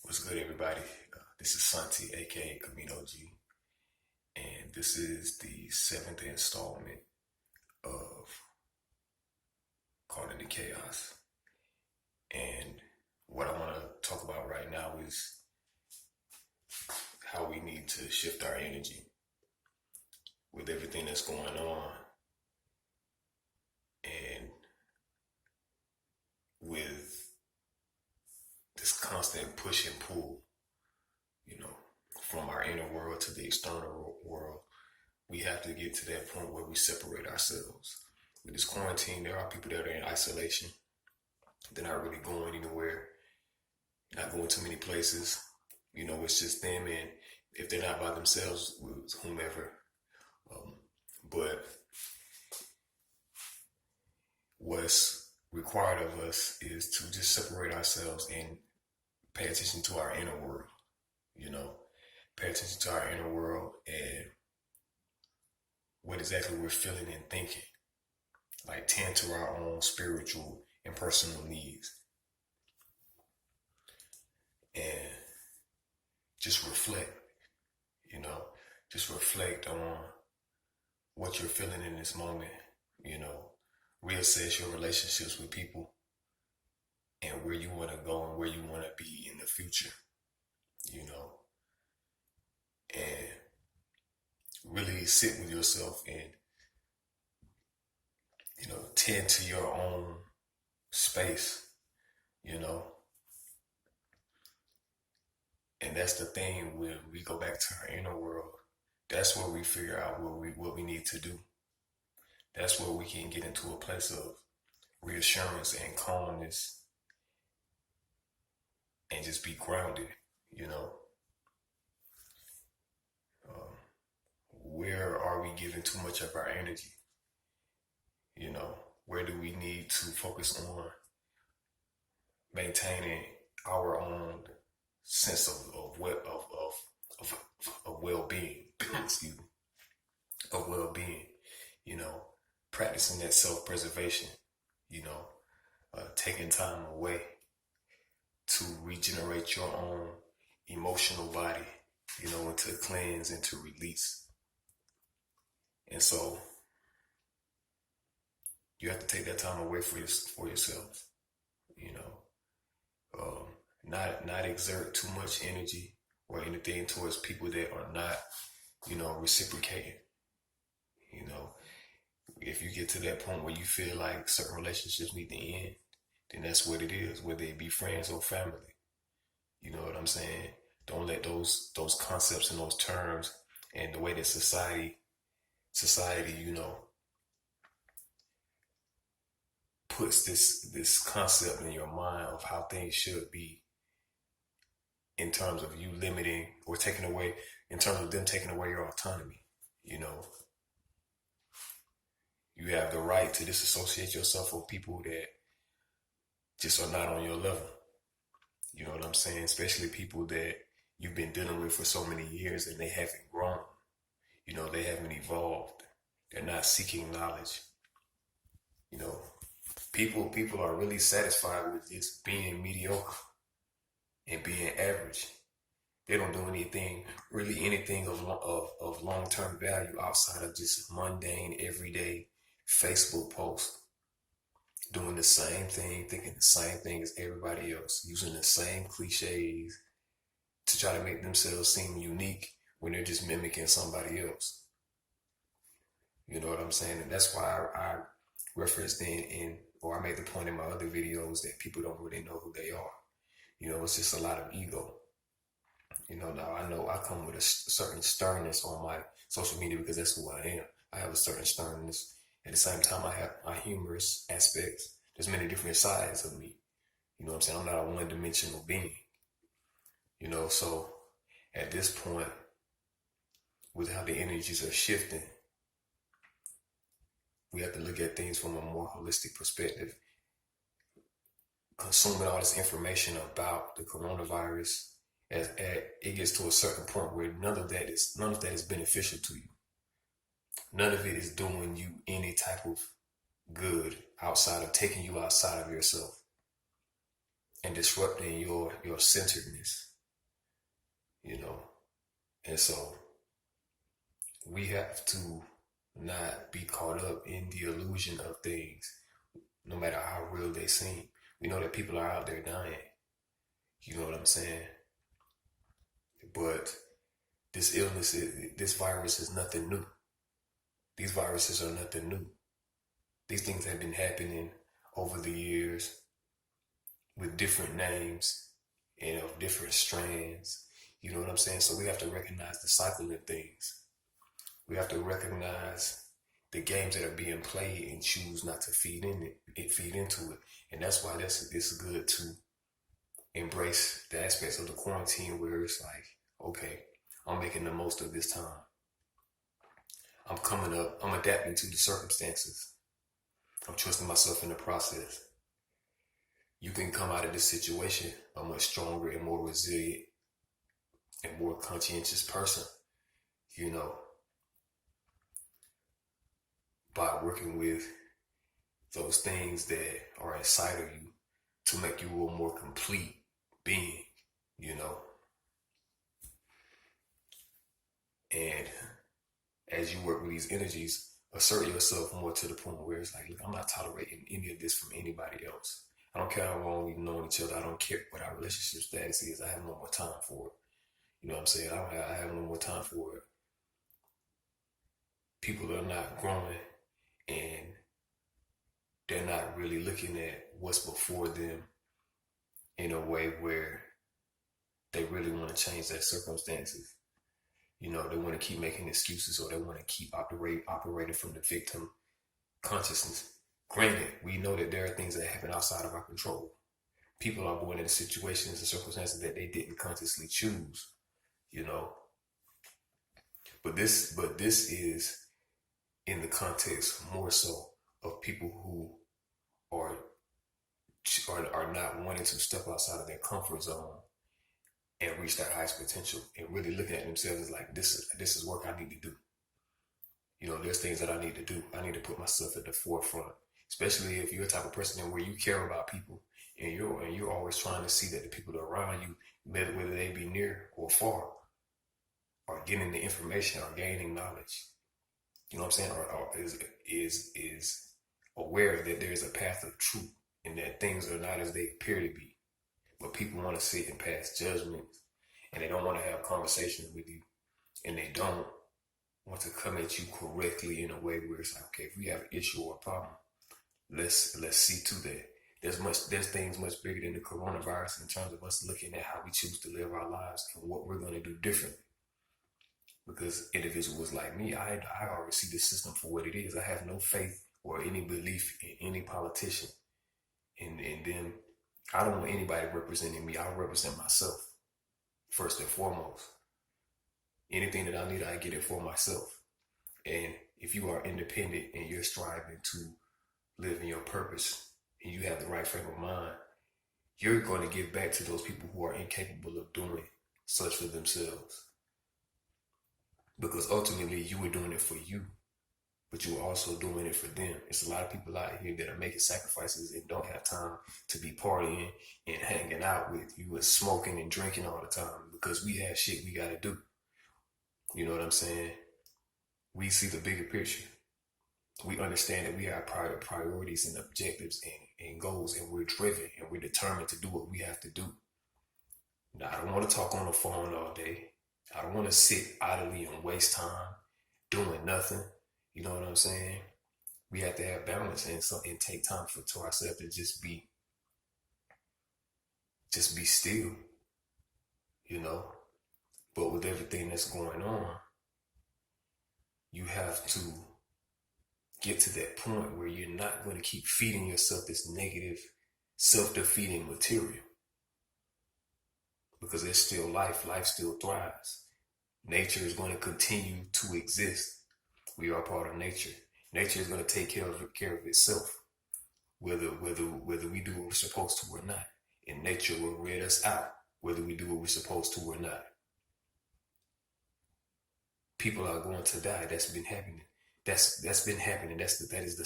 What's good, everybody? This is Santi, aka Camino G, and this is the seventh installment of Caught in the Chaos. And what I want to talk about right now is how we need to shift our energy with everything that's going on and with this constant push and pull, you know, from our inner world to the external world. We have to get to that point where we separate ourselves. With this quarantine, there are people that are in isolation. They're not really going anywhere, not going to many places. It's just them, and if they're not by themselves, with whomever. Um, but what's required of us is to just separate ourselves and pay attention to our inner world, you know, pay attention to our inner world and what exactly we're feeling and thinking. Like tend to our own spiritual and personal needs and just reflect, you know, just reflect on what you're feeling in this moment, you know, reassess your relationships with people and where you want to go and where you want to be in the future, you know, and really sit with yourself and, tend to your own space, you know. And that's the thing when we go back to our inner world. That's where we figure out what we need to do. That's where we can get into a place of reassurance and calmness and just be grounded, you know. Um, where are we giving too much of our energy? You know, where do we need to focus on maintaining our own sense of well-being? Excuse me, of well-being. You know, practicing that self-preservation. You know, taking time away to regenerate your own emotional body. You know, and to cleanse and to release. And so you have to take that time away for yourself. You know, not exert too much energy or anything towards people that are not, reciprocating. You know, if you get to that point where you feel like certain relationships need to end, then that's what it is, whether it be friends or family. You know what I'm saying? Don't let those concepts and those terms and the way that society, puts this concept in your mind of how things should be in terms of you limiting or taking away, in terms of them taking away your autonomy. You know, you have the right to disassociate yourself with people that just are not on your level. You know what I'm saying? Especially people that you've been dealing with for so many years and they haven't grown. You know, they haven't evolved. They're not seeking knowledge. You know, people are really satisfied with just being mediocre and being average. They don't do anything of long-term value outside of just mundane, everyday Facebook posts. Doing the same thing, thinking the same thing as everybody else, using the same cliches to try to make themselves seem unique when they're just mimicking somebody else. You know what I'm saying? And that's why I referenced or I made the point in my other videos that people don't really know who they are. You know, it's just a lot of ego. You know, now I know I come with a certain sternness on my social media because that's who I am. I have a certain sternness. At the same time, I have my humorous aspects. There's many different sides of me. You know what I'm saying? I'm not a one-dimensional being. You know, so at this point, with how the energies are shifting, we have to look at things from a more holistic perspective. Consuming all this information about the coronavirus, it gets to a certain point where none of that is beneficial to you. None of it is doing you any type of good outside of taking you outside of yourself and disrupting your centeredness. And so we have to not be caught up in the illusion of things, no matter how real they seem. We know that people are out there dying. You know what I'm saying? But this virus is nothing new. These viruses are nothing new. These things have been happening over the years with different names and of different strands. You know what I'm saying? So we have to recognize the cycle of things. We have to recognize the games that are being played and choose not to feed into it. And that's why it's good to embrace the aspects of the quarantine where it's like, okay, I'm making the most of this time. I'm coming up, I'm adapting to the circumstances. I'm trusting myself in the process. You can come out of this situation a much stronger and more resilient and more conscientious person, you know, by working with those things that are inside of you to make you a more complete being, you know. And as you work with these energies, assert yourself more to the point where it's like, look, I'm not tolerating any of this from anybody else. I don't care how long we've known each other. I don't care what our relationship status is. I have no more time for it. You know what I'm saying? I have no more time for it. People are not growing and they're not really looking at what's before them in a way where they really want to change their circumstances. You know, they want to keep making excuses or they want to keep operating from the victim consciousness. Granted, we know that there are things that happen outside of our control. People are born into situations and circumstances that they didn't consciously choose, you know. But this is in the context more so of people who are not wanting to step outside of their comfort zone and reach their highest potential and really looking at themselves as like, this is work I need to do. You know, there's things that I need to do. I need to put myself at the forefront, especially if you're a type of person where you care about people and you're always trying to see that the people that are around you, whether they be near or far, are getting the information or gaining knowledge. You know what I'm saying? Or is aware that there's a path of truth and that things are not as they appear to be. But people want to sit and pass judgments and they don't want to have conversations with you and they don't want to come at you correctly in a way where it's like, okay, if we have an issue or a problem, let's see to that. There's things much bigger than the coronavirus in terms of us looking at how we choose to live our lives and what we're going to do differently. Because individuals like me, I already see the system for what it is. I have no faith or any belief in any politician. And then I don't want anybody representing me. I represent myself first and foremost. Anything that I need, I get it for myself. And if you are independent and you're striving to live in your purpose and you have the right frame of mind, you're going to give back to those people who are incapable of doing such for themselves. Because ultimately you were doing it for you, but you were also doing it for them. It's a lot of people out here that are making sacrifices and don't have time to be partying and hanging out with you and smoking and drinking all the time because we have shit we got to do. You know what I'm saying? We see the bigger picture. We understand that we have priorities and objectives and goals, and we're driven and we're determined to do what we have to do. Now, I don't want to talk on the phone all day. I don't want to sit idly and waste time doing nothing. You know what I'm saying? We have to have balance and take time to ourselves to just be still, you know. But with everything that's going on, you have to get to that point where you're not going to keep feeding yourself this negative, self-defeating material. Because there's still life. Life still thrives. Nature is going to continue to exist. We are part of nature. Nature is going to take care of itself, whether we do what we're supposed to or not. And nature will rid us out, whether we do what we're supposed to or not. People are going to die. That's been happening. That's been happening. That is the